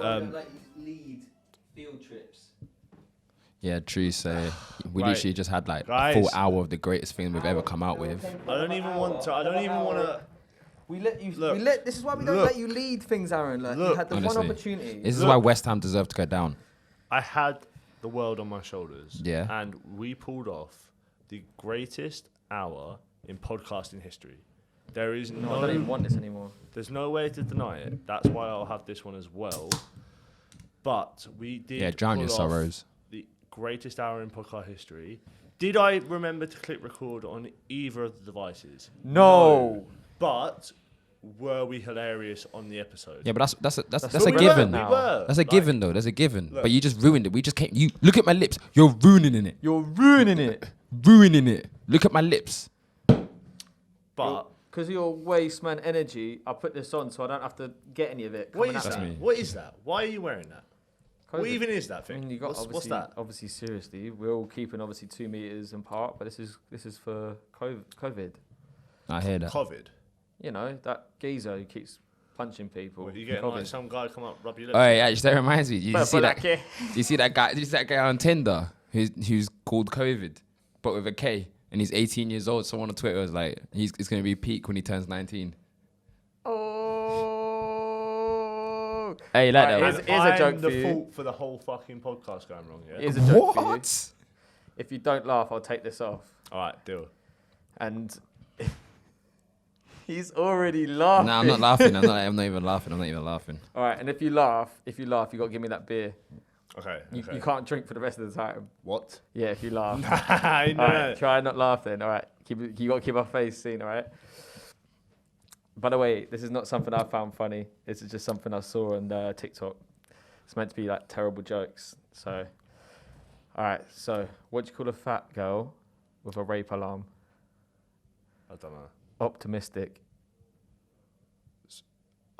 like lead field trips. Yeah, true. So we literally just had like Guys. a full hour of the greatest thing we've ever come out with. I don't even want to. We let you. Look. This is why we don't let you lead things, Aaron. Like you had the Honestly. one opportunity. This is why West Ham deserve to go down. I had the world on my shoulders. Yeah. And we pulled off the greatest hour in podcasting history. There is I don't even want this anymore. There's no way to deny it. That's why I'll have this one as well. But we did drown your pull off sorrows. the greatest hour in podcast history. Did I remember to click record on either of the devices? No. But were we hilarious on the episode? Yeah, but that's a we given. We were. That's a given though. That's a given. Look. But you just ruined it. We just can't. You look at my lips. You're ruining it. You're ruining it. Ruining it. Look at my lips. But because of your waste man energy, I put this on so I don't have to get any of it. what is That's that? me. What is that? Why are you wearing that? What COVID. even is that I thing? mean, you got What's that? Obviously, seriously, we're all keeping obviously 2 meters apart, but this is for COVID. I hear that. COVID. You know that geezer who keeps punching people. What, you getting like some guy come up rub your lips? Oh, yeah, actually, that reminds me. You see that? Yeah. You see that guy? You see that guy on Tinder who's called COVID, but with a K, and he's 18 years old. Someone on Twitter was like, it's going to be peak when he turns 19. Oh. Hey, you like Right, that? here's one? a joke I'm for the you. fault for the whole fucking podcast going wrong. Yeah. Here's a joke for you. What? If you don't laugh, I'll take this off. All right, deal. And he's already laughing. No, I'm not laughing. I'm not even laughing. I'm not even laughing. All right, and if you laugh, you got to give me that beer. Okay. You can't drink for the rest of the time. What? Yeah, if you laugh. I know. All right, try not laughing. All right, you got to keep our face seen. All right. By the way, this is not something I found funny. This is just something I saw on TikTok. It's meant to be like terrible jokes. So, all right. So, what do you call a fat girl with a rape alarm? I don't know. Optimistic.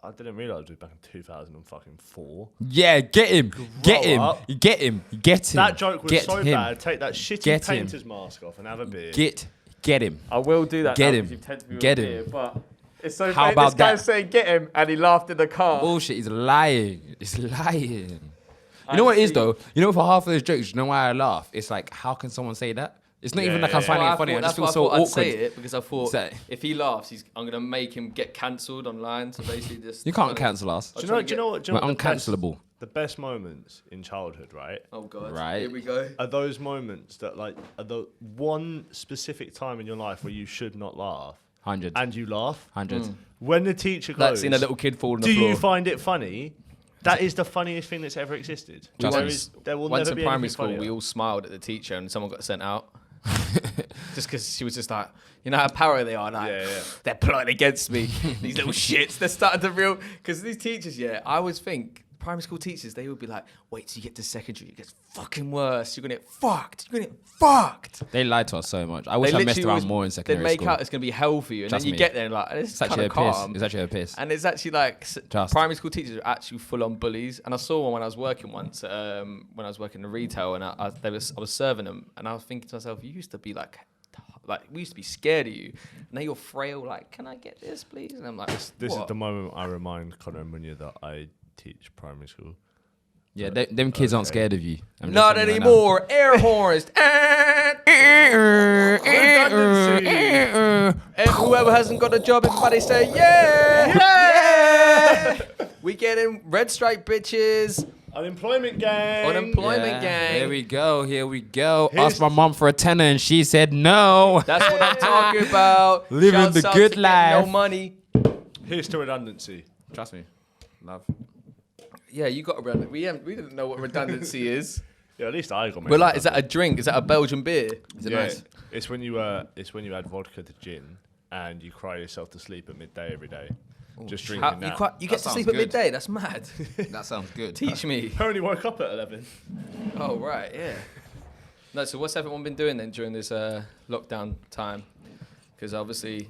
I didn't realise it was back in 2004. Yeah, get him. Get him. up. Get him. Get him. That joke was Get so him. bad. Take that shitty Get him. painter's mask off and have a beer. Get him. I will do that. Get now him. because you tend to be Get with him. beer, but it's so How funny. about This guy's that? saying get him, and he laughed in the car. Bullshit. He's lying. He's lying. You know what it is though? You know, for half of those jokes, you know why I laugh? It's like, how can someone say that? It's not Yeah, even like yeah, I'm finding Well, it funny. I that's just feel why so I thought I'd awkward. say it because I thought Say- if he laughs, I'm gonna make him get cancelled online. So basically, just You can't cancel us. Do you know what? We're uncancelable. The best moments in childhood, right? Oh god! Right. Here we go. Are those moments that are the one specific time in your life where you should not laugh 100. and you laugh? 100. When the teacher Like goes, seeing a little kid fall on the do floor. you find it funny? That is the funniest thing that's ever existed. There will Once never in be primary anything school, funnier. we all smiled at the teacher, and someone got sent out. Just because she was just like, you know how power they are, like Yeah. they're plotting against me. These little shits. They're starting to real because these teachers, I always think primary school teachers, they would be like, wait till you get to secondary, it gets fucking worse. You're gonna get fucked. You're gonna get fucked. They lied to us so much. I wish I messed around more in secondary They make school. out it's gonna be hell for you, and Trust then you me. get there and like it's It's actually kind a of piss. calm. It's actually a piss. And it's actually like Trust. primary school teachers are actually full on bullies. And I saw one when I was working once, when I was working in retail, and I was serving them, and I was thinking to myself, you used to be like we used to be scared of you. Now you're frail. Like, can I get this, please? And I'm like, This what? is the moment I remind Connor and Munya that I teach primary school. Yeah, them kids aren't scared of you. I'm just Not telling you right anymore. Air horns. Redundancy. And whoever hasn't got a job, everybody say, yeah! Yeah! We getting red stripe bitches. Unemployment gang. Unemployment gang. Here we go. Here we go. Here's- Asked my mom for a tenner and she said no. That's what I'm talking about. Living Shouts the out good to getting life. No money. Here's to redundancy. Trust me. Love. Yeah, you got a redundancy. We didn't know what redundancy is. Yeah, at least I got. We're like, is that a drink? Is that a Belgian beer? Is it Yeah, nice? it's when you add vodka to gin and you cry yourself to sleep at midday every day. Just drinking that. You get to sounds sleep at good. midday? That's mad. That sounds good. Teach me. I only woke up at 11. Oh, right, yeah. No, so what's everyone been doing then during this lockdown time? Because obviously,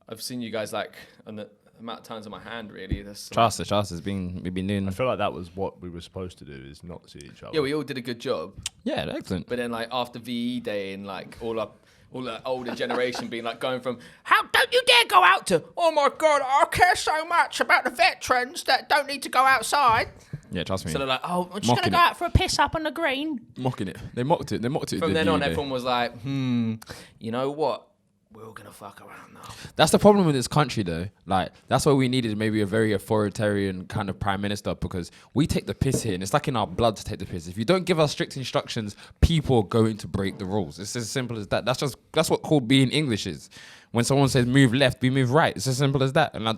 I've seen you guys like on the amount of times on my hand, really. That's Trust us. We've been doing. I feel like that was what we were supposed to do, is not see each other. Yeah, we all did a good job. Yeah, excellent. But then, like, after VE Day and, like, all the older generation being, like, going from, how don't you dare go out to, oh, my God, I care so much about the veterans that don't need to go outside. Yeah, trust me. So they're like, oh, we're just Mocking going to go out for a piss up on the green. Mocking it. They mocked it. From then on, everyone was like, you know what? We're all going to fuck around now. That's the problem with this country, though. Like, that's why we needed maybe a very authoritarian kind of prime minister, because we take the piss here, and it's like in our blood to take the piss. If you don't give us strict instructions, people are going to break the rules. It's as simple as that. That's what called being English is. When someone says move left, we move right. It's as simple as that. And I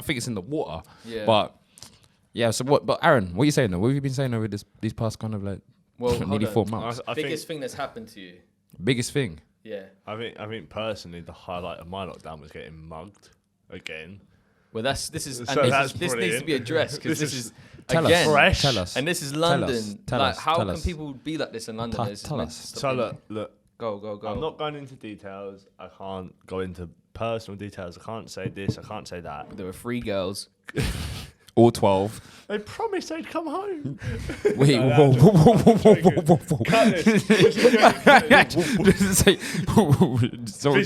think it's in the water. Yeah. But yeah. So what? But Aaron, what are you saying though? What have you been saying over these past kind of like nearly 4 months? Biggest thing that's happened to you. Biggest thing. Yeah. I think personally the highlight of my lockdown was getting mugged again. Well, this needs to be addressed because this is Tell again, us. Tell us. And this is London. How can us. people be like this in London? Tell us. So look. Go. I'm not going into details. I can't go into personal details. I can't say this. I can't say that. There were 3 girls. All 12. They promised they'd come home. Wait, whoa. Cut this. This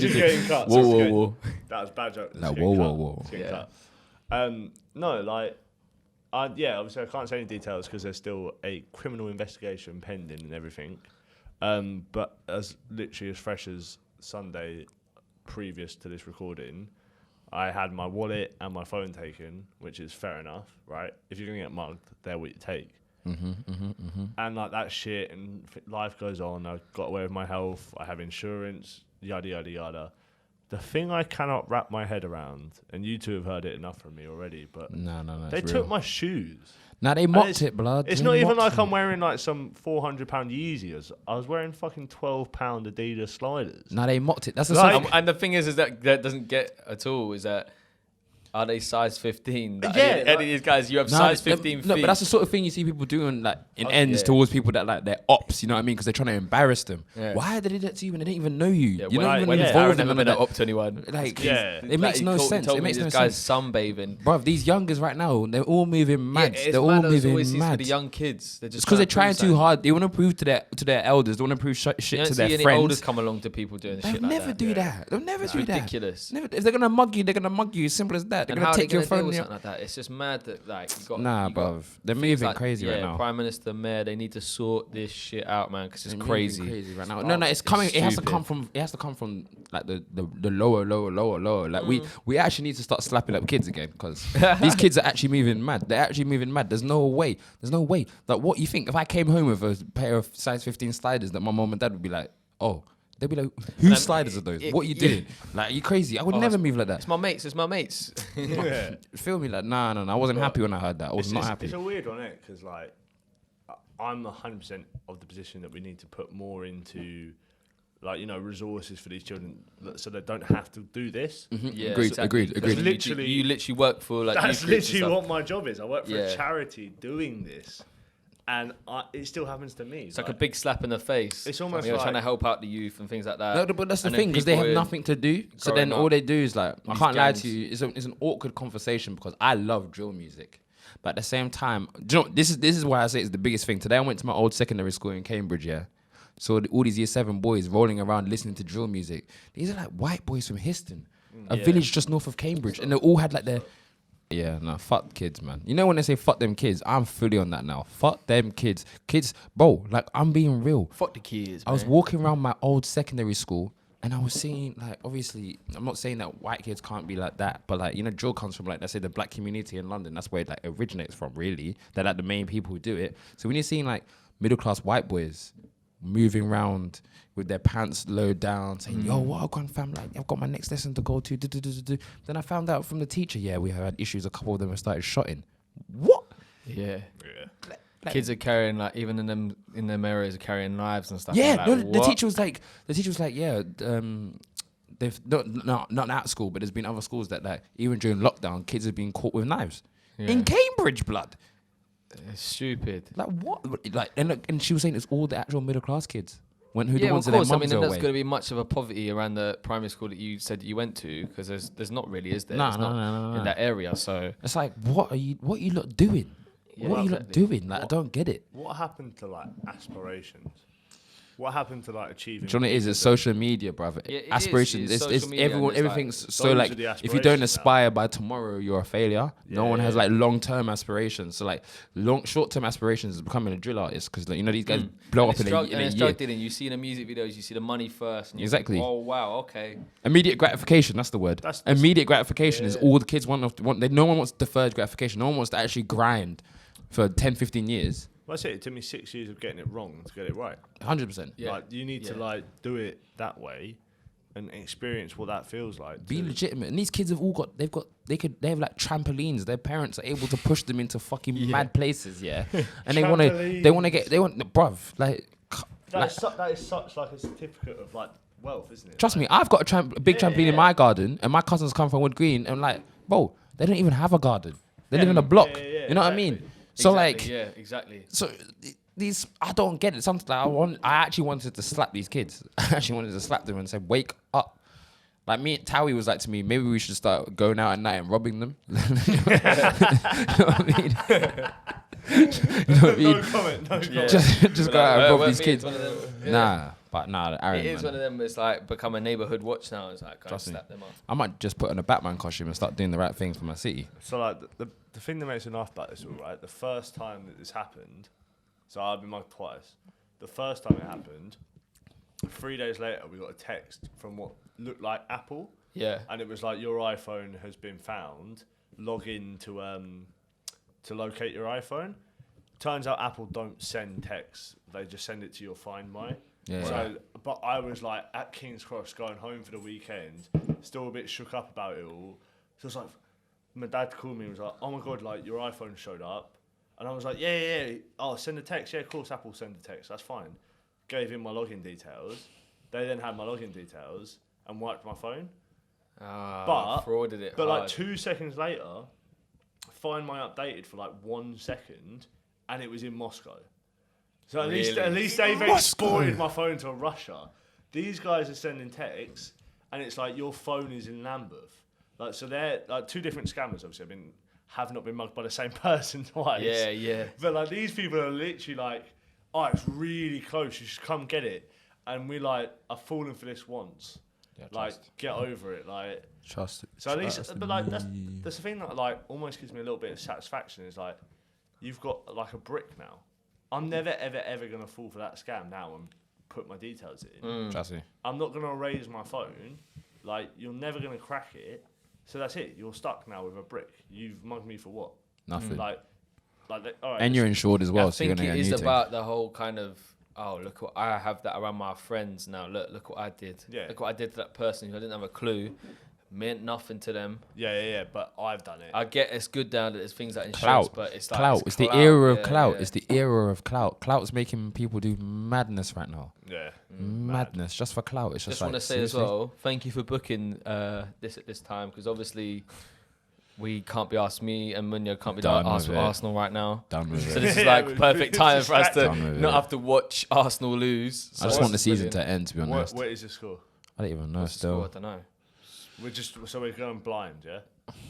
is getting cut. Whoa. That was a bad joke. Like, whoa. Yeah. No, like, obviously I can't say any details because there's still a criminal investigation pending and everything. But as fresh as Sunday previous to this recording, I had my wallet and my phone taken, which is fair enough, right? If you're going to get mugged, they're what you take. And like that shit, and life goes on. I got away with my health. I have insurance, yada, yada, yada. The thing I cannot wrap my head around, and you two have heard it enough from me already, but no, they took my shoes. Now they mocked it, blood. It's not even like I'm wearing like some £400 Yeezys. I was wearing fucking £12 Adidas sliders. Now they mocked it. That's the like, and the thing is that doesn't get at all. Is that are they size 15? Any of these guys, you have size 15 feet. No, but that's the sort of thing you see people doing, like in ends towards people that like they're ops. You know what I mean? Because they're trying to embarrass them. Yeah. Why did they do that to you when they didn't even know you? Yeah, you don't even involved in an op to anyone. Like, it makes no sense. It makes no sense. Guy's sunbathing. Bro, these youngers right now, they're all moving mad. Yeah, they're all moving mad. The young kids, they're just because they're trying too hard. They want to prove to their elders. They want to prove shit to their friends. Any elders come along to people doing this shit like that. They'll never do that. They'll never do that. Ridiculous. If they're gonna mug you, they're gonna mug you. Simple as that. They're gonna take your phone. Something like that. It's just mad that like you got. Bruv. They're moving crazy right now. Prime Minister, Mayor, they need to sort this shit out, man, because it's crazy. Crazy right now. No, it's coming. It has to come from. It has to come from like the lower. Like we actually need to start slapping up kids again, because these kids are actually moving mad. They're actually moving mad. There's no way. Like, what you think? If I came home with a pair of size 15 sliders, that my mom and dad would be like, oh. They'd be like, whose sliders are those? What are you doing? Like, are you crazy? I would never move like that. It's my mates. Yeah. Feel me? Like, nah. I wasn't happy when I heard that. I was not happy. It's a weird one, innit? Because, like, I'm 100% of the position that we need to put more into, like, resources for these children so they don't have to do this. Mm-hmm. Yeah, agreed. You literally work for, like, that's literally what my job is. I work for a charity doing this. And it still happens to me. It's like a big slap in the face. It's almost like trying to help out the youth and things like that. No, but that's the thing, because they have nothing to do. So then all they do is like, I can't lie to you, it's an awkward conversation, because I love drill music. But at the same time, do you know, this is why I say it's the biggest thing. Today I went to my old secondary school in Cambridge, yeah. So all these year 7 boys rolling around listening to drill music. These are like white boys from Histon, a village just north of Cambridge. And they all had like their... Yeah, no, fuck kids, man. You know when they say fuck them kids, I'm fully on that now. Fuck them kids. Kids, bro, like, I'm being real. Fuck the kids, I was walking around my old secondary school, and I was seeing, like, obviously, I'm not saying that white kids can't be like that, but, like, drill comes from, like, let's say the black community in London. That's where it, like, originates from, really. They're, like, the main people who do it. So when you're seeing, like, middle-class white boys moving around with their pants low down, saying, yo, what up, fam? Like, I've got my next lesson to go to. Then I found out from the teacher, we had issues. A couple of them have started shotting. What? Yeah. Like, kids are carrying, like, even in them areas, are carrying knives and stuff. Yeah, like, no, the teacher was like, they've not at school, but there's been other schools that, like, even during lockdown, kids have been caught with knives in Cambridge, blood. It's stupid. Like, what? Like, and she was saying it's all the actual middle class kids. The ones of course. That their mums I mean, then there's away. going to be much of a poverty around the primary school that you said that you went to, because there's not really, is there? No, in that area. So it's like, what are you lot doing? Yeah, what are you lot doing? Like, I don't get it. What happened to, like, aspirations? What happened to like achieving? Do you know what it is? It's social media, brother. Yeah, aspirations. It's media, everyone. and it's Everything's so those like. are the If you don't aspirations aspire by tomorrow, you're a failure. No one has like long-term aspirations. So like short-term aspirations is becoming a drill artist because like, you know these guys blow up in a year. Drug dealing. You see the music videos, you see the money first. And Exactly. Think, oh wow, okay. Immediate gratification. That's the word. That's immediate gratification is all the kids want. No one wants deferred gratification. No one wants to actually grind for 10, 15 years. Well, that's it. It took me 6 years of getting it wrong to get it right. 100%. Yeah. Like you need to like do it that way and experience what that feels like. Be legitimate. And these kids have all got. They have like trampolines. Their parents are able to push them into fucking mad places. Yeah, and they want, bruv. Like that is such like a certificate of like wealth, isn't it? Trust me, I've got a big trampoline in my garden, and my cousins come from Wood Green, and like, bro, they don't even have a garden. They live in a block. You know what I mean? So like, yeah, exactly. So these, I don't get it. Something like I actually wanted to slap these kids. I actually wanted to slap them and say, wake up. Like me, Towie was like to me, maybe we should start going out at night and robbing them. You know what I mean? You know what I mean? No comment. Just go out and rob these kids. Aaron, Aaron, it is one of them. It's like become a neighborhood watch now. It's like, slap them off. I might just put on a Batman costume and start doing the right thing for my city. So like the thing that makes me laugh about this, all right? The first time that this happened, so I've been mugged twice. The first time it happened, 3 days later, we got a text from what looked like Apple. Yeah. And it was like, your iPhone has been found. Log in to locate your iPhone. Turns out Apple don't send texts; they just send it to your Find My. Yeah. So, but I was like at King's Cross going home for the weekend, still a bit shook up about it all. So it's like, my dad called me and was like, "Oh my god, like your iPhone showed up," and I was like, "Yeah. Oh, send a text. Yeah, of course, Apple send a text. That's fine." Gave him my login details. They then had my login details and wiped my phone. But frauded it. But hard. like 2 seconds later, Find My updated for like 1 second, and it was in Moscow. So at least they've exported my phone to Russia. These guys are sending texts, and it's like your phone is in Lambeth. Like so, they're like two different scammers. Obviously, have not been mugged by the same person twice. Yeah. But like these people are literally like, oh, it's really close. You should come get it. And we like are falling for this once. Yeah, like get over it. Like trust it. So at least, but like that's the thing that like almost gives me a little bit of satisfaction is like you've got like a brick now. I'm never ever gonna fall for that scam now and put my details in. Trust me. I'm not gonna erase my phone. Like you're never gonna crack it. So that's it. You're stuck now with a brick. You've mugged me for what? Nothing. All right. And you're insured as well. I so you're think gonna it get is a new about the whole kind of, oh, look what I have that around my friends now. Look what I did. Yeah. Look what I did to that person who I didn't have a clue. Meant nothing to them. Yeah. But I've done it. I get it's good down that there's things like insurance, clout. but it's like Clout. It's the era of clout. Yeah. It's the era of clout. Clout's making people do madness right now. Yeah. Madness just for clout. It's Just like, want to say seriously? as well, thank you for booking this at this time because obviously we can't be asked. Me and Munya can't be asked for Arsenal right now. Done with So it. this is like perfect time for us to Done with not it. have to watch Arsenal lose. I just want the season to end, to be honest. What is the score? I don't even know What's the still. score? I don't know. We're going blind, yeah?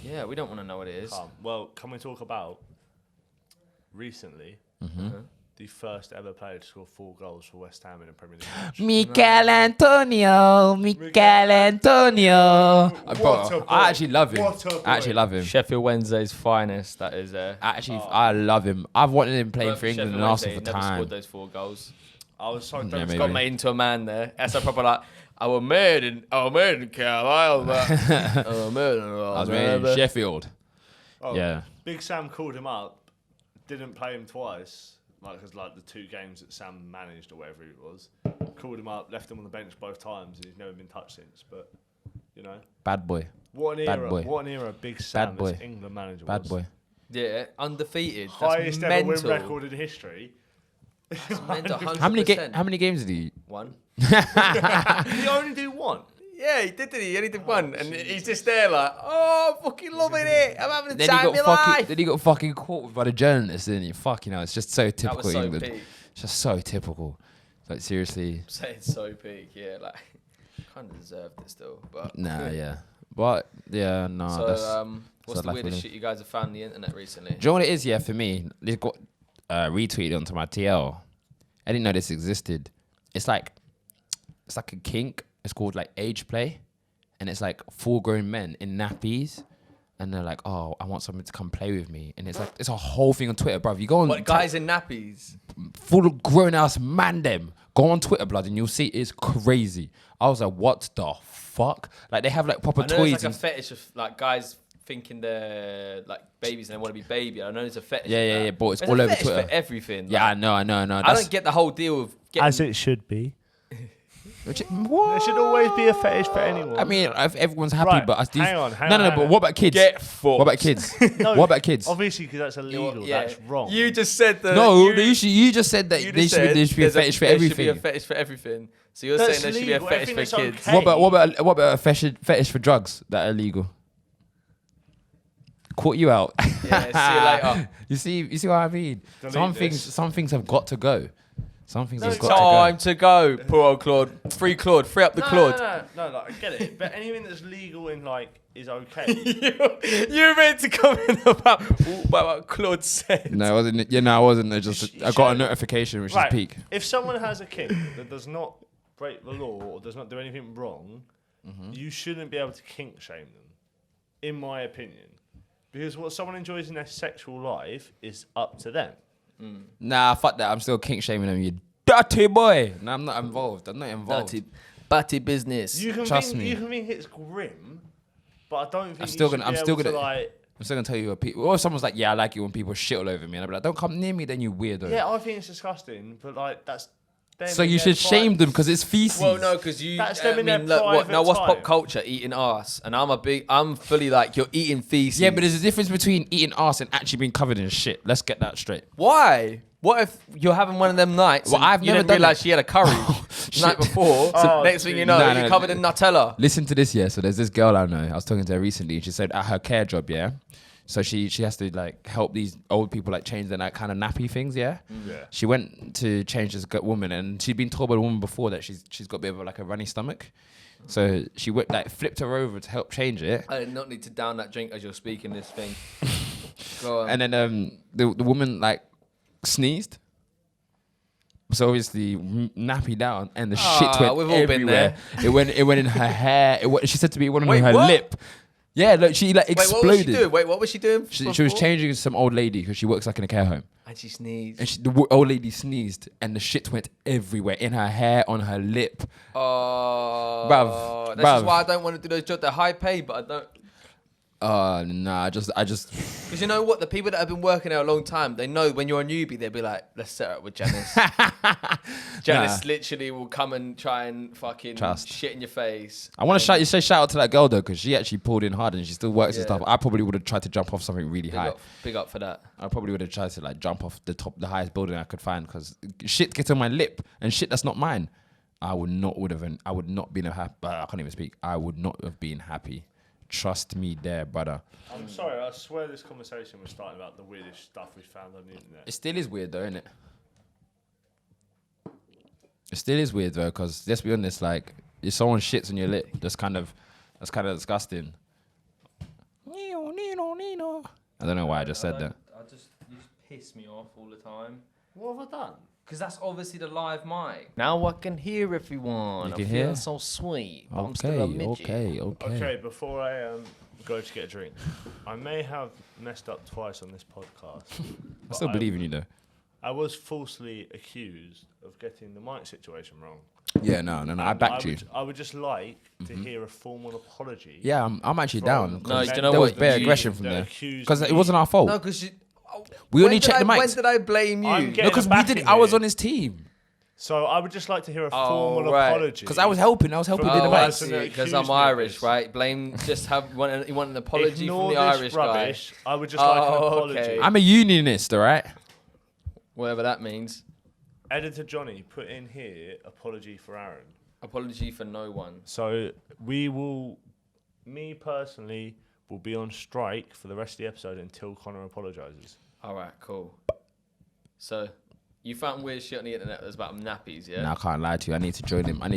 Yeah, we don't want to know what it is. Well, can we talk about recently the first ever player to score 4 goals for West Ham in a Premier League match? Michael Antonio. Bro, I actually love him. I actually love him. Sheffield Wednesday's finest. That is I love him. I've wanted him playing for England and Arsenal for never time. scored those 4 goals. I was so Yeah, maybe. Got made into a man there. That's a proper like. I was made in Carlisle, but I was made in Sheffield. Oh, Yeah. Big Sam called him up, didn't play him twice, because the 2 games that Sam managed or whatever it was. Called him up, left him on the bench both times, and he's never been touched since. But you know, Bad boy. what an Bad era! boy. What an era! Big Sam Bad boy. as England manager. Bad was. boy. Yeah, undefeated. Highest That's ever mental. win record in history. Mental, How many 100%. games did he? 1. Did he only do 1? Yeah, he did. He only did 1, and he's just there like, oh, fucking loving it. I'm having the Then time of my life. Then he got fucking caught by the journalists, didn't he? Fucking hell, it's just so That typical was so England. peak. It's just so typical. Like seriously. Saying so peak, yeah, like kind of deserved it still, but Nah, yeah. But yeah, no. So that's what's the life we weirdest live. shit you guys have found on the internet recently? Do you know what it is? Yeah, for me, they got retweeted onto my TL. I didn't know this existed. it's like a kink. It's called like age play, and it's like full-grown men in nappies, and they're like, "Oh, I want someone to come play with me," and it's like it's a whole thing on Twitter, bruv. You go on guys in nappies, full grown ass man them. Go on Twitter, blood, and you'll see it's crazy. I was like, what the fuck? Like they have like proper toys. There's like a fetish of like guys thinking they're like babies and they want to be baby. I know there's a fetish. Yeah, but it's there's all a over fetish Twitter. for everything. Yeah, like, I know. I don't get the whole deal of getting... As it should be. What? There should always be a fetish for anyone. I mean, if everyone's happy, Right, but us these... hang on. But what about kids? Get fucked. What about kids? No, what about kids? Obviously, because that's illegal. That's wrong. You just said that. No, you just said that you there just should said be a fetish for everything. There should be a fetish for everything. So you're That's saying there should be a legal. fetish for Everything kids. that's okay. What about a fetish for drugs that are illegal? Caught you out. Yeah, see you later. You see what I mean? Delete Some things have got to go. Some things have got Time to go. Poor old Claude. Free Claude. Free up the Claude. No, like, I get it. But anything that's legal in like is okay. You meant to comment about what Claude said. to go. No, I wasn't. Yeah, no, I wasn't. I got a notification, which Right. is peak. If someone has a kink that does not break the law or does not do anything wrong, you shouldn't be able to kink shame them, in my opinion. Because what someone enjoys in their sexual life is up to them. Nah, fuck that. I'm still kink shaming them. You dirty boy. No, I'm not involved. I'm not involved. Batty business. You can Trust think, me. You can think it's grim, but I don't think I'm still you should gonna- I'm be still able to, gonna- like. I'm still gonna tell you what people. Or if someone's like, "Yeah, I like it when people shit all over me," and I'll be like, "Don't come near me, then you weirdo." Yeah, I think it's disgusting, but like that's. them So in you their should shame them because it's feces. Well, no, because you. That's them in their look, private now what's time. pop culture? Eating ass, and I'm fully like you're eating feces. Yeah, but there's a difference between eating ass and actually being covered in shit. Let's get that straight. Why? What if you're having one of them nights? Well, and I've you never didn't done realise it. she had a curry the night before. Oh, Next thing you know, No, you're no, covered in Nutella. Listen to this, yeah. So there's this girl I know. I was talking to her recently. And she said at her care job, yeah. So she has to like help these old people like change their like kind of nappy things, yeah. Yeah. She went to change this woman, and she'd been told by the woman before that she's got a bit of like a runny stomach. So she went like flipped her over to help change it. I did not need to down that drink as you're speaking this thing. Go on. And then the woman like sneezed. So obviously nappy down, and the shit went we've all been everywhere. It went in her hair. She said to me, it went Wait, on her what? lip. Yeah, look, she like Wait, what was exploded. she doing? Wait, what was she doing? She was changing some old lady because she works like in a care home, And she sneezed. and the old lady sneezed, and the shit went everywhere in her hair, on her lip. Oh, Bruv, this bruv. is why I don't want to do those jobs. They're high paid, but I don't. Nah, I just. Because you know what? The people that have been working there a long time, they know when you're a newbie, they'll be like, let's set up with Janice. Janice literally will come and try and fucking Trust. shit in your face. I want to shout out to that girl though, because she actually pulled in hard and she still works and Yeah. stuff. I probably would have tried to jump off something really high. Big up for that. I probably would have tried to like jump off the highest building I could find, because shit gets on my lip and shit that's not mine. I would not been happy. I can't even speak. I would not have been happy. Trust me there, brother. I'm sorry, I swear this conversation was starting about the weirdest stuff we found on the internet. It still is weird though, isn't it? It still is weird though, because let's be honest, like if someone shits on your lip, that's kind of disgusting. I don't know why I just said that. You just piss me off all the time. What have I done? Because that's obviously the live mic. Now I can hear everyone. You can I'm hear? feeling so sweet. I'm still a midget. Okay, before I go to get a drink, I may have messed up twice on this podcast. I still believe in you though. I was falsely accused of getting the mic situation wrong. Yeah, no, I backed you. I would just like to hear a formal apology. Yeah, I'm actually down. No, 'cause do you know there was what? bare You- aggression from that there. accused Because it me. wasn't our fault. No, because We only checked the mics. When did I blame you? I'm No, getting because a we back did. in I was here. on his team. So I would just like to hear a Oh, formal right. apology. Because I was helping. From doing the the Oh, I mics. person that see. Because accused I'm me of Irish, this. right? Blame. Just you want an apology Ignore from the this Irish rubbish. guy. I would just like an Oh, apology. okay. I'm a unionist, all right? Whatever that means. Editor Johnny, put in here apology for Aaron. Apology for no one. So me personally, will be on strike for the rest of the episode until Connor apologises. All right, cool. So, you found weird shit on the internet that's about nappies, yeah? No, I can't lie to you. I need to join him. on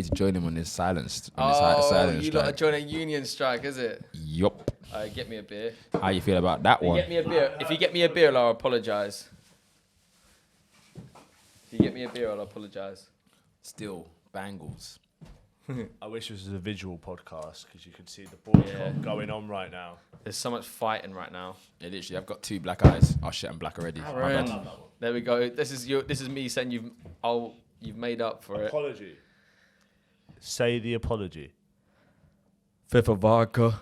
this silence. On this Oh, silence you lot are strike. joining a union strike, is it? Yup. All right, get me a beer. How you feel about that If you one? get me a beer, if you get me a beer, I'll apologise. If you get me a beer, I'll apologise. Still, bangles. I wish this was a visual podcast because you could see the boycott going on right now. There's so much fighting right now. Yeah, literally, I've got 2 black eyes. Oh shit, I'm black already. Aaron. There we go. This is me saying you've made up for Apology. Say the apology. 5th of vodka,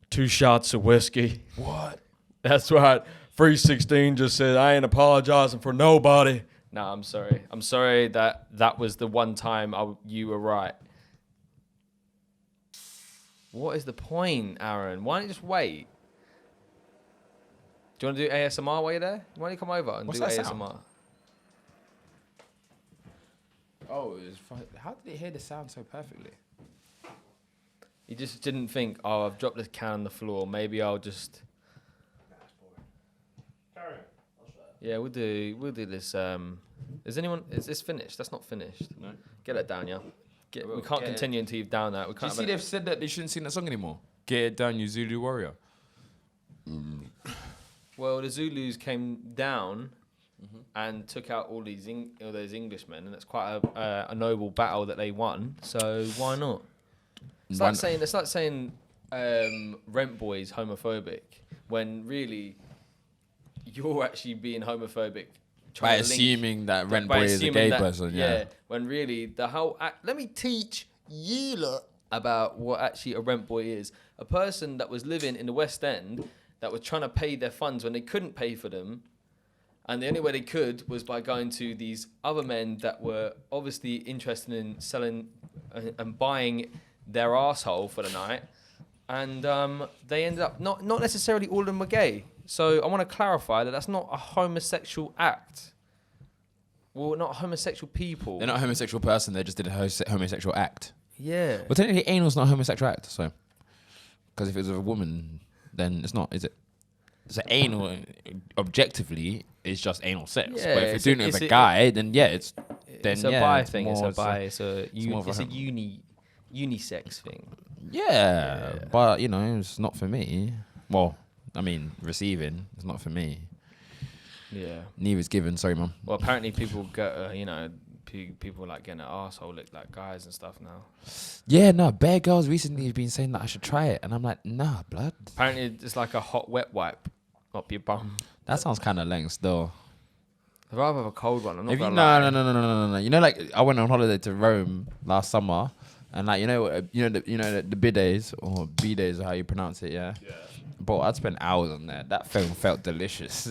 2 shots of whiskey. What? That's right. 316 just said I ain't apologizing for nobody. No, I'm sorry. I'm sorry that was the one time you were right. What is the point, Aaron? Why don't you just wait? Do you want to do ASMR while you're there? Why don't you come over and do ASMR? Sound? Oh, how did it hear the sound so perfectly? You just didn't think, oh, I've dropped this can on the floor. Maybe I'll just... Yeah, we'll do this. Is this finished? That's not finished. No. Get it down, yeah. We can't continue until you've down that. We can't. Do you see they've said that they shouldn't sing that song anymore? Get it down, you Zulu warrior. Well, the Zulus came down and took out all those Englishmen, and it's quite a noble battle that they won. So why not? It's like saying Rent Boy's homophobic when really you're actually being homophobic by assuming that Rent Boy is a gay person. Yeah. When really the whole let me teach you lot about what actually a rent boy is. A person that was living in the West End that was trying to pay their funds when they couldn't pay for them. And the only way they could was by going to these other men that were obviously interested in selling and buying their arsehole for the night. And they ended up, not necessarily all of them were gay. So I want to clarify that that's not a homosexual act. Well, not homosexual people. They're not a homosexual person, they just did a homosexual act. Yeah. Well, technically, anal's not a homosexual act, so. Because if it was a woman, then it's not, is it? So anal, objectively, is just anal sex. Yeah, but if you're doing it with a guy, then yeah, it's a bi thing. It's a bi. It's a unisex thing. Yeah, but you know, it's not for me. Well, I mean, receiving is not for me. Yeah. Neither's given. Sorry, mum. Well, apparently people get, people like getting an arsehole licked like guys and stuff now. Yeah, no, bare girls recently have been saying that I should try it, and I'm like, nah, blood. Apparently it's like a hot wet wipe up your bum. That sounds kind of leng still. I'd rather have a cold one. I'm not gonna lie. No. You know, like I went on holiday to Rome last summer, and like the bidets or b-days, or how you pronounce it, yeah. Yeah. Bro, I'd spend hours on there. That film felt delicious.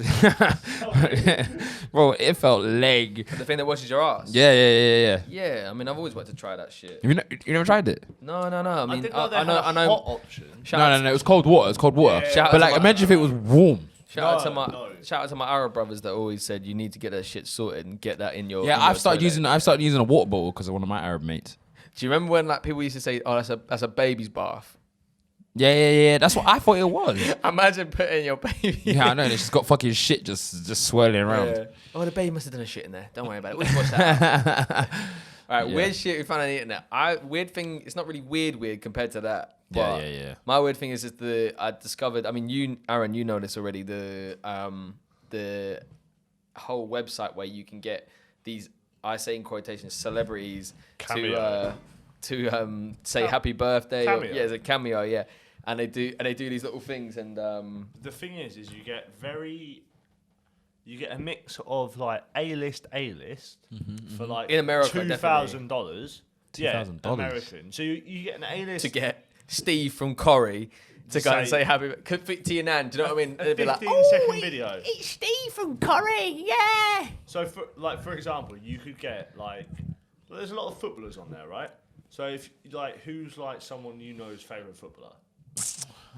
Bro, it felt leg. The thing that washes your ass? Yeah. Yeah, I mean, I've always wanted to try that shit. You never tried it? No. I mean, I know. Hot option. No. It was cold water. Yeah. But like, imagine if it was warm. Shout out to my Arab brothers that always said you need to get that shit sorted and get that in your. Yeah, I've started using a water bottle because of one of my Arab mates. Do you remember when like people used to say, "Oh, that's a baby's bath"? Yeah. That's what I thought it was. Imagine putting your baby. Yeah, I know. It's just got fucking shit just swirling around. Yeah. Oh, the baby must have done a shit in there. Don't worry about it. We'll just wash that out. All right, weird shit we found on the internet. Weird thing. It's not really weird compared to that. Yeah. My weird thing is I discovered. I mean, you, Aaron, you know this already. The whole website where you can get these, I say in quotations, celebrities to say happy birthday. It's a cameo. Yeah. And they do these little things, and the thing is you get a mix of like A-list for like in America $2,000. Yeah, American. So you get an A-list to get Steve from Corrie to go and say happy to your nan. Do you know what I mean? They'd be like, 15-second video. It's Steve from Corrie, yeah. So for example, you could get like, well, there's a lot of footballers on there, right? So if like, who's like someone you know's favourite footballer?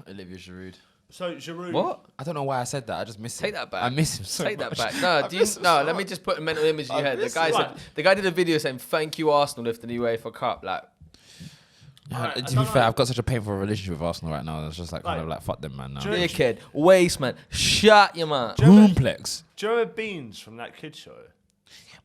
Olivier Giroud. So Giroud. What? I don't know why I said that. I just miss him. Take that back. I miss him so Take much. that back. No, let me just put a mental image in your head. The guy did a video saying, "Thank you, Arsenal, lifting the UEFA Cup." Like, to be fair, I've got such a painful relationship with Arsenal right now. It's just like kind of like fuck them, man. Now. Dickhead, waste man, shut your mouth. Boomplex. Do you remember Beans from that kids show?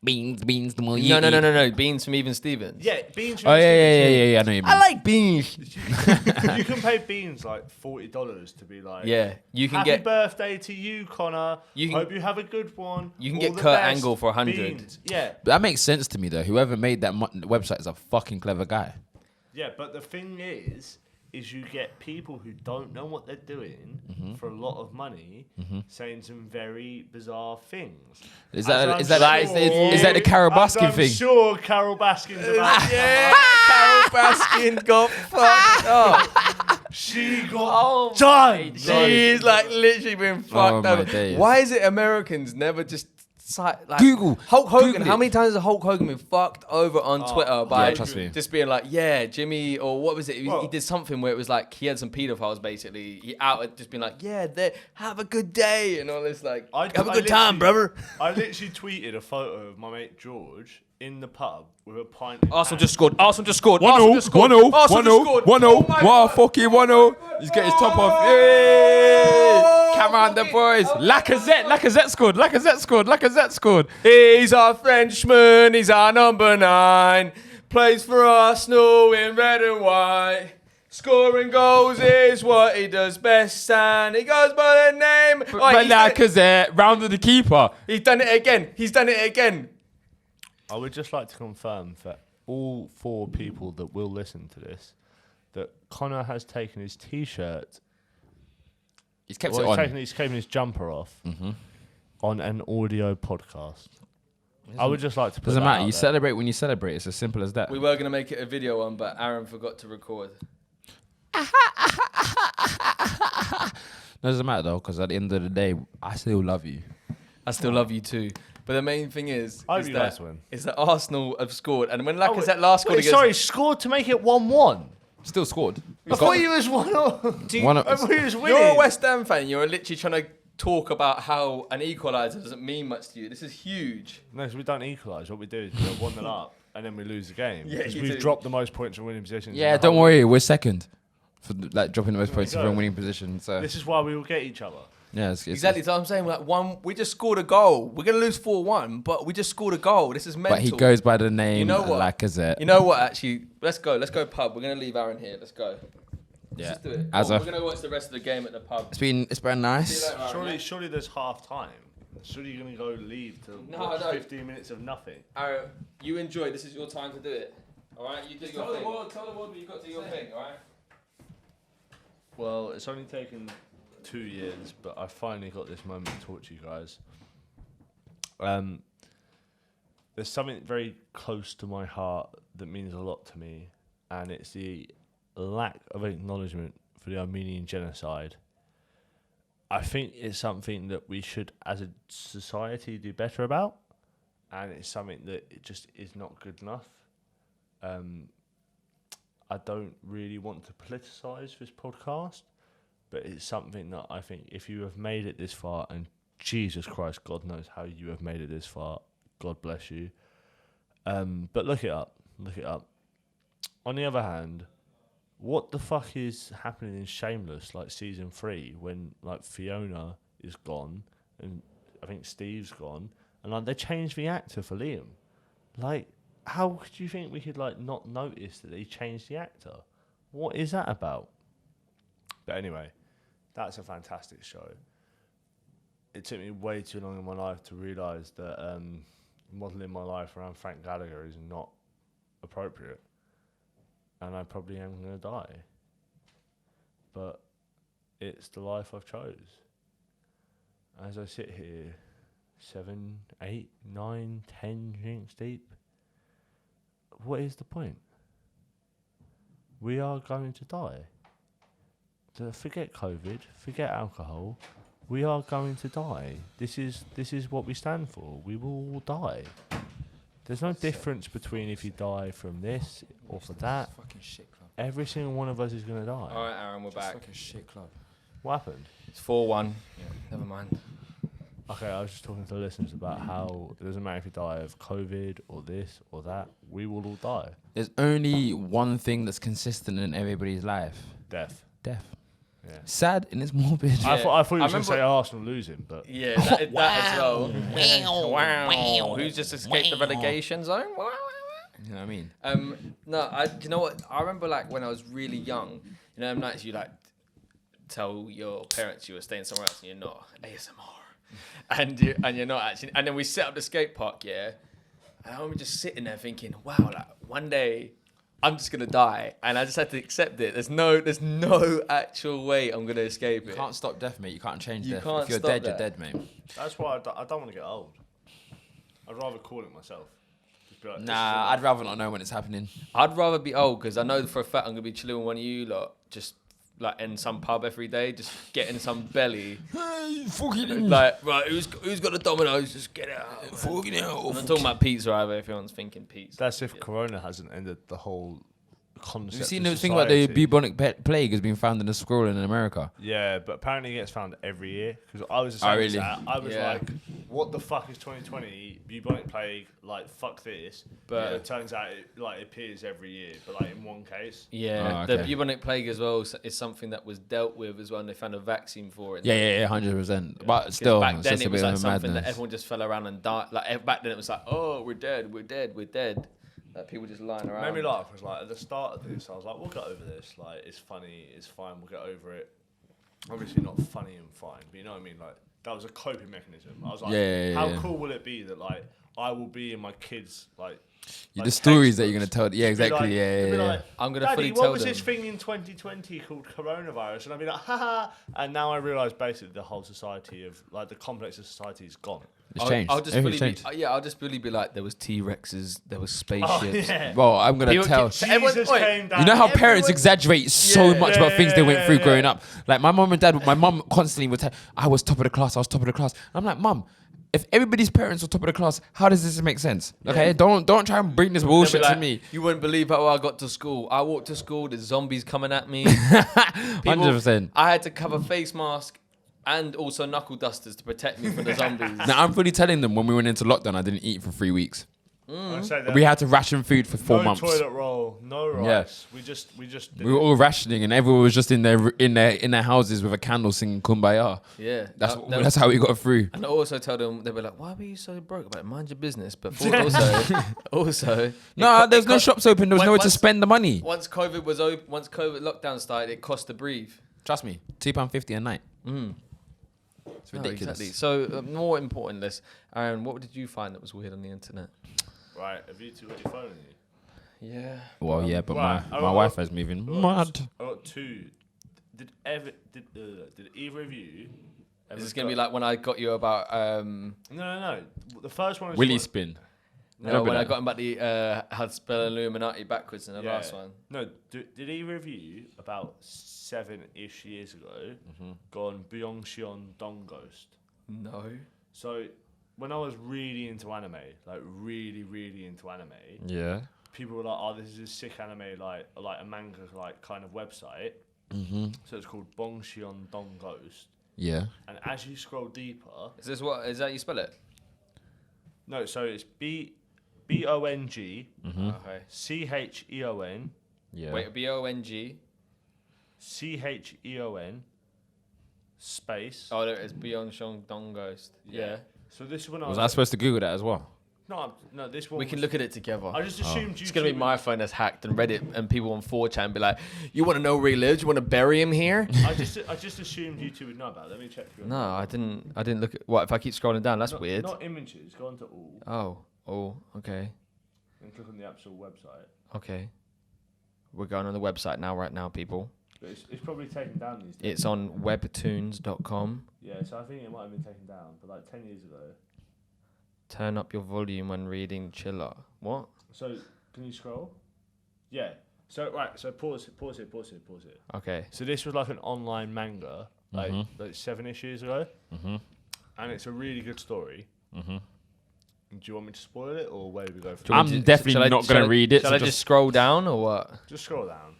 Beans, the more you eat. No. Beans from Even Stevens. Yeah, beans. Oh, yeah. I know you mean. I like beans. You can pay beans like $40 to be like, Yeah, you can happy get. birthday to you, Connor. Hope you have a good one. You can All get the Kurt best. Angle for 100. Beans. Yeah, That makes sense to me though. Whoever made that website is a fucking clever guy. yeah. But the thing is you get people who don't know what they're doing for a lot of money saying some very bizarre things. Is that the Carol Baskin I'm thing? sure Carol Baskin's about Carol Baskin got fucked up. She got done. She's like literally been fucked my over. days. Why is it Americans never just like Google Hulk Hogan? Google How it. many times has Hulk Hogan been fucked over on Twitter by yeah, trust me. just being like, yeah, Jimmy, or what was it? He Well- did something where it was like he had some pedophiles basically. He out just being like, yeah, have a good day and all this like, have a good time, brother. I literally tweeted a photo of my mate George in the pub with a pint. Arsenal just scored. Arsenal just scored. 1-0, Arsenal just scored. 1-0, Arsenal just scored. 1-0. Oh my Wow, God. fucking 1-0. He's got his top off. Yay! Come on, the boys. Lacazette scored. He's our Frenchman. He's our number 9. Plays for Arsenal in red and white. Scoring goals is what he does best, and he goes by the name. But Lacazette rounded the keeper. He's done it again. I would just like to confirm for all 4 people that will listen to this that Connor has taken his t-shirt. He's kept Well, it on. he's taken his jumper off on an audio podcast. I would just like to put Doesn't that matter. out You there. celebrate when you celebrate. It's as simple as that. We were gonna make it a video one, but Aaron forgot to record. Doesn't matter though, because at the end of the day, I still love you. I still love you too. But the main thing is I hope you guys win. that Arsenal have scored, and when Lacazette last scored Wait, against, sorry, scored to make it 1-1. Still scored. I thought you was 1-0. I thought you was winning. you're a West Ham fan. You're literally trying to talk about how an equaliser doesn't mean much to you. This is huge. No, because we don't equalise. What we do is we go 1-0 up and then we lose the game. Yeah, Because you we've do. dropped the most points in winning positions. Yeah, don't worry. We're second for like dropping the most points go. for a winning position. So This is why we will get each other. yeah, it's Exactly. So I'm saying we just scored a goal. We're gonna lose 4-1, but we just scored a goal. This is mental. But he goes by the name You know what? Lacazette. You know what? Actually, let's go pub. We're gonna leave Aaron here. Let's go. Yeah. Let's just do it. As We're a- gonna watch the rest of the game at the pub. It's been nice. See you later, Aaron. Surely there's half time. Surely you're going to go leave to No, watch no. 15 minutes of nothing. Aaron, you enjoy. This is your time to do it. All right, you do your thing. Tell the world what you got to do your thing. All right. Well, it's only taken 2 years, but I finally got this moment to talk to you guys. There's something very close to my heart that means a lot to me, and it's the lack of acknowledgement for the Armenian genocide. I think it's something that we should, as a society, do better about, and it's something that it just is not good enough. I don't really want to politicise this podcast, but it's something that I think if you have made it this far, and Jesus Christ, God knows how you have made it this far, God bless you. But look it up. On the other hand, what the fuck is happening in Shameless, like season 3, when like Fiona is gone and I think Steve's gone, and like they changed the actor for Liam? Like, how could you think we could like not notice that they changed the actor? What is that about? But anyway, that's a fantastic show. It took me way too long in my life to realise that modelling my life around Frank Gallagher is not appropriate. And I probably am going to die. But it's the life I've chose. As I sit here, 7, 8, 9, 10 drinks deep, what is the point? We are going to die. So forget COVID, forget alcohol. We are going to die. This is what we stand for. We will all die. There's no difference between if you die from this or for that. Fucking shit club. Every single one of us is going to die. All right, Aaron, we're back. Fucking shit club. What happened? It's 4-1. Yeah, never mind. Okay, I was just talking to the listeners about how it doesn't matter if you die of COVID or this or that. We will all die. There's only one thing that's consistent in everybody's life. Death. Death. Yeah. Sad and it's morbid. I thought you were going to remember- say Arsenal losing, but Yeah, that as well. Wow. Who's just escaped the relegation zone? Wow. You know what I mean? No, you know what? I remember like when I was really young, you know, them nights you like tell your parents you were staying somewhere else and you're not ASMR, and you're not actually. And then we set up the skate park, yeah. And I remember just sitting there thinking, wow, like one day I'm just gonna die, and I just had to accept it. There's no actual way I'm gonna escape it. You can't stop death, mate. You can't change death. Can't If you're stop dead, that. you're dead, mate. that's why I don't want to get old. I'd rather call it myself. Just be like, Nah, I'd rather not know when it's happening. I'd rather be old because I know for a fact I'm gonna be chilling with one of you lot, just like in some pub every day, just getting some belly. Hey, fucking Like, right, who's got the Domino's? Just get it out. fucking hell. I'm not talking about pizza either. If anyone's thinking pizza. That's if Corona hasn't ended the whole concept. You've seen of the thing about the society. bubonic plague has been found in a squirrel in America. Yeah, but apparently it gets found every year. Because I was the same as really? that. I was Yeah. like, what the fuck is 2020? Bubonic plague, like, fuck this. But- it turns out it, like, appears every year, but, like, in one case. Yeah, Oh, the okay. bubonic plague as well is something that was dealt with as well, and they found a vaccine for it. Yeah, 100%. But 'Cause still, back it's then just a it was bit like of a something that madness. everyone just fell around and died. Like back then it was like, oh, we're dead. Like people just lying around. Made me laugh. It was like, at the start of this, I was like, we'll get over this. Like, it's funny, it's fine, we'll get over it. Obviously not funny and fine, but you know what I mean? Like, that was a coping mechanism. I was like, how cool will it be that, like, I will be in my kids, like The stories that you're textbooks. going to tell. Yeah, Just be exactly. like- Yeah, just be yeah, like, yeah. I'm gonna Daddy, fully what tell was them. this thing in 2020 called coronavirus? And I'd be like, haha. And now I realise basically the whole society of, like, the complex of society is gone. It's changed. I'll just Everything's fully changed. I'll just really be like, there was T-Rexes, there was spaceships. Oh, yeah. Well, I'm going to People tell. keep- Everyone- Jesus wait, came down. You know how parents Everyone- exaggerate so Yeah. much about things they went through Yeah. growing up? Like my mum and dad, my mum constantly would tell, I was top of the class. I'm like, Mum, if everybody's parents were top of the class, how does this make sense? Okay, don't try and bring this They'll be bullshit like, to me. You wouldn't believe how I got to school. I walked to school, there's zombies coming at me. 100%. I had to cover face mask and also knuckle dusters to protect me from the zombies. Now I'm fully telling them when we went into lockdown, I didn't eat for 3 weeks. I say that. We had to ration food for 4 no months. toilet roll, no rice. We just did We were all rationing, and everyone was just in their houses with a candle singing "Kumbaya." Yeah. That's how we got through. And I also tell them, they were like, why were you so broke about it? Mind your business. But also, No, there's no shops open. There was nowhere to spend the money. Once COVID was open, once COVID lockdown started, it cost to breathe. Trust me, £2.50 a night. It's No, ridiculous. exactly. So more important, this, Aaron, what did you find that was weird on the internet? Right, have you two got your phone on you? Yeah. Well, yeah, but Right, my I got- Wi-Fi's moving mad. I got two. Did either of you? Is this gonna be like when I got you about No. The first one was Willy what- spin. no, Remember when I that? got him about the how to spell Illuminati backwards in the Yeah. last one. No, did either of you about 7-ish years ago go on Byung-Seon Dong Ghost? No. So when I was really into anime, like really into anime, Yeah. people were like, "Oh, this is a sick anime, like a manga, like kind of website." So it's called Byung-Seon Dong Ghost. Yeah. And as you scroll deeper, Is that you spell it? no, so it's BONG Okay. CHEON Yeah. Wait, BONG. CHEON space. Oh, there it is. Beyond Shong Dong Ghost. Yeah. So this is when Was I supposed to Google that as well? No, this one. We can was- look at it together. I just assumed you. It's gonna be two my phone that's hacked and Reddit and people on 4chan be like, "You want to know where he lives? You want to bury him here?" I just assumed you two would know about it. Let me check. No, I didn't look at. What if I keep scrolling down? That's weird. Not images. Go on to all Oh, okay, and click on the actual website. okay. We're going on the website now, right now, people. But it's probably taken down these days. It's on webtoons.com. Yeah, so I think it might have been taken down, but like 10 years ago. Turn up your volume when reading Chiller. What? So can you scroll? Yeah. So right. So pause it. Okay. So this was like an online manga, like 7-ish years ago, and it's a really good story. Do you want me to spoil it, or where do we go from? I'm definitely not going to read it. Shall so I just scroll down or what? Just scroll down.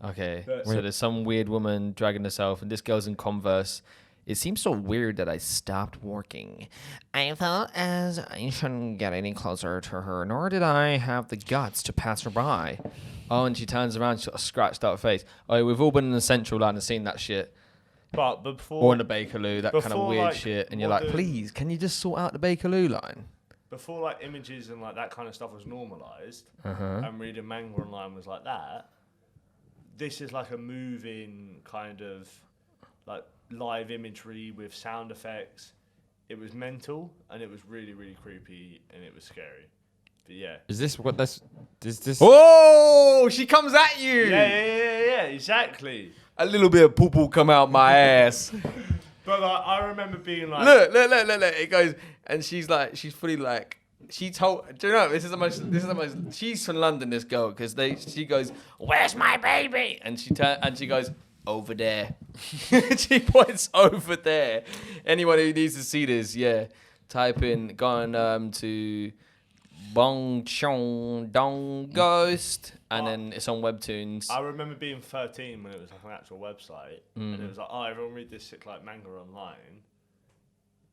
Okay. Yeah, So there's some weird woman dragging herself, and this girl's in Converse. It seems so weird that I stopped working. I felt as I shouldn't get any closer to her, nor did I have the guts to pass her by. Oh, and she turns around, she's got a scratched out face. Oh, we've all been in the central line and seen that shit. But before... Or in the Bakerloo, that kind of weird like, shit. And you're like, please, can you just sort out the Bakerloo line? Before like images and like that kind of stuff was normalised, and reading manga online was like that, this is like a moving kind of like live imagery with sound effects. It was mental and it was really, really creepy and it was scary. But yeah. Is this what this? Oh, she comes at you. Yeah, exactly. A little bit of poo-poo come out my ass. But like, I remember being like, look. It goes, and she's fully like, she told, do you know, this is the most, she's from London, this girl, because she goes, where's my baby? And she goes, over there. She points over there. Anyone who needs to see this, type in, go on to Bong Chong Dong Ghost, and then it's on Webtoons. I remember being 13 when it was like an actual website, and it was like, oh, everyone read this shit like manga online.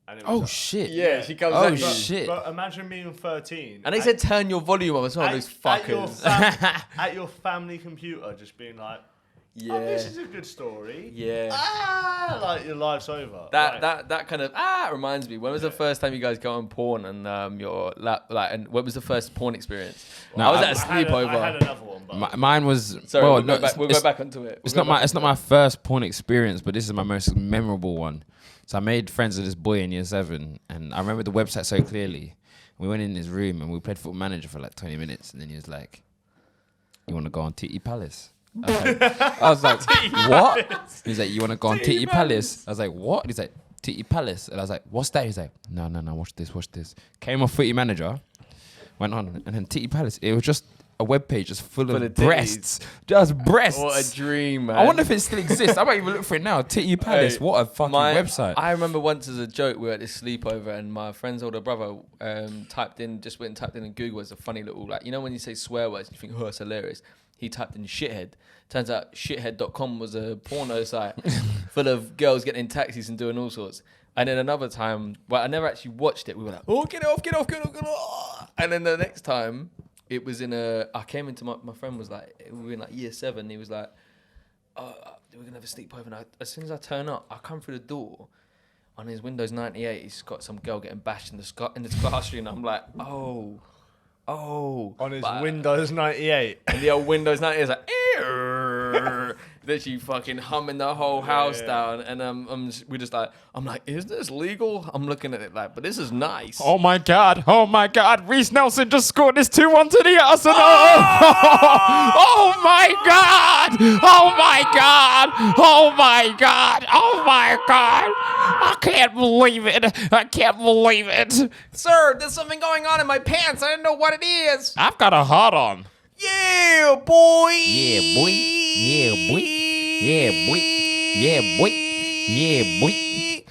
And it was shit. Yeah, she comes Oh at you. shit. But imagine being 13. And they said turn your volume up as well, those fuckers. At your family computer, just being like, Yeah. oh, this is a good story. Yeah. Like your life's over. That kind of reminds me. When was the first time you guys got on porn and and when was the first porn experience? No, I was at a sleepover. I had another one, but Mine was. Sorry, well, we'll go back onto it. It's not my first porn experience, but this is my most memorable one. So I made friends with this boy in year 7, and I remember the website so clearly. We went in his room and we played Football Manager for like 20 minutes, and then he was like, "You want to go on Titty Palace?" I was like, what? He's like, you want to go on Titty Palace? I was like, what? He's like, Titty Palace. And I was like, what's that? He's like, no, watch this. Came off Footy Manager, went on, and then Titty Palace, it was just a webpage just full of breasts. Just breasts. What a dream, man. I wonder if it still exists. I might even look for it now. Titty Palace. Hey, what a fucking website. I remember once as a joke, we were at this sleepover and my friend's older brother typed in Google as a funny little, like, you know when you say swear words, you think, oh, it's hilarious. He typed in shithead. Turns out shithead.com was a porno site full of girls getting in taxis and doing all sorts. And then another time, well, I never actually watched it. We were like, oh, get it off. And then the next time, it was I came into my friend was like, we were in like year 7. He was like, oh, we're going to have a sleepover. And as soon as I turn up, I come through the door. On his Windows 98, he's got some girl getting bashed in this classroom. I'm like, oh. On his Windows 98. And the old Windows 98 is like, literally fucking humming the whole house down. And I'm like, is this legal? I'm looking at it like, but this is nice. Oh my God. Reece Nelson just scored this 2-1 to the Arsenal. Oh my God. I can't believe it. Sir, there's something going on in my pants. I didn't know what it is. I've got a heart on. Yeah, boy.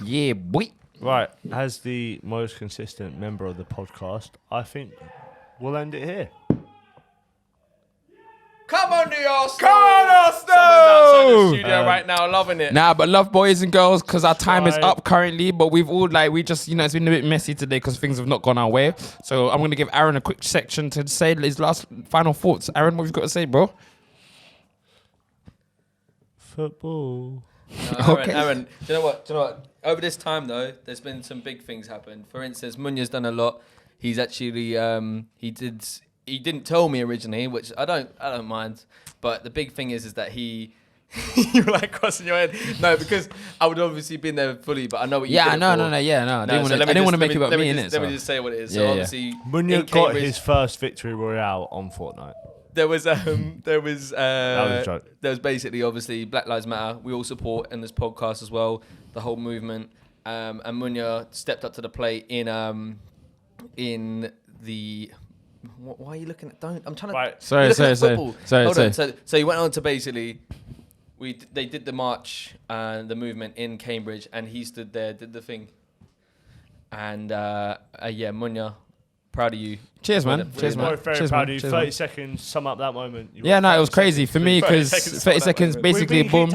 Yeah, boy. Right, as the most consistent member of the podcast, I think we'll end it here. Come on, the Arsenal! Someone's outside the studio right now, loving it. Nah, but love boys and girls, because our time is up currently, but we've all we just, it's been a bit messy today because things have not gone our way. So I'm going to give Aaron a quick section to say his last final thoughts. Aaron, what have you got to say, bro? Football. No, Aaron, do you know what? Over this time, though, there's been some big things happen. For instance, Munya's done a lot. He's actually, he didn't tell me originally, which I don't mind. But the big thing is that he, you were like crossing your head. No, because I would obviously been there fully, but I know what you did. I didn't want to make it about me, innit? Let me just say what it is. So obviously, Munya got his first victory royale on Fortnite. That was a joke. There was basically, obviously, Black Lives Matter. We all support in this podcast as well, the whole movement. And Munya stepped up to the plate in the. Why are you looking at? I'm trying to. Right. Sorry. Hold on. So he went on to basically. They did the march and the movement in Cambridge, and he stood there, did the thing. And Munya, proud of you. Cheers, man. Very proud of you. 30 seconds, sum up that moment. It was crazy for me because 30 seconds basically boom.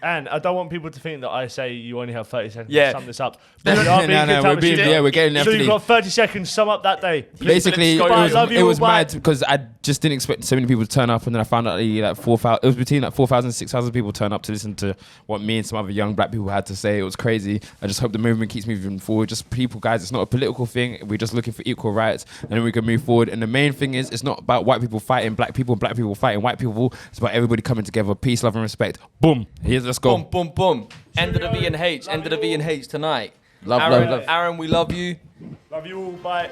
And I don't want people to think that I say you only have 30 seconds Yeah. to sum this up. No, we're getting there. So you've got 30 seconds to sum up that day. Basically, Love you it was all, bye. mad because I just didn't expect so many people to turn up, and then I found out like 4,000. It was between like 4,000 and 6,000 people turn up to listen to what me and some other young black people had to say. It was crazy. I just hope the movement keeps moving forward. Just people, guys. It's not a political thing. We're just looking for equal rights, and then we can move forward. And the main thing is, it's not about white people fighting black people, and black people fighting white people. It's about everybody coming together. Peace, love, and respect. Boom. Let's go. Boom, boom, boom. End of the V&H. End of the V&H tonight. Love. Aaron, we love you. Love you all. Bye.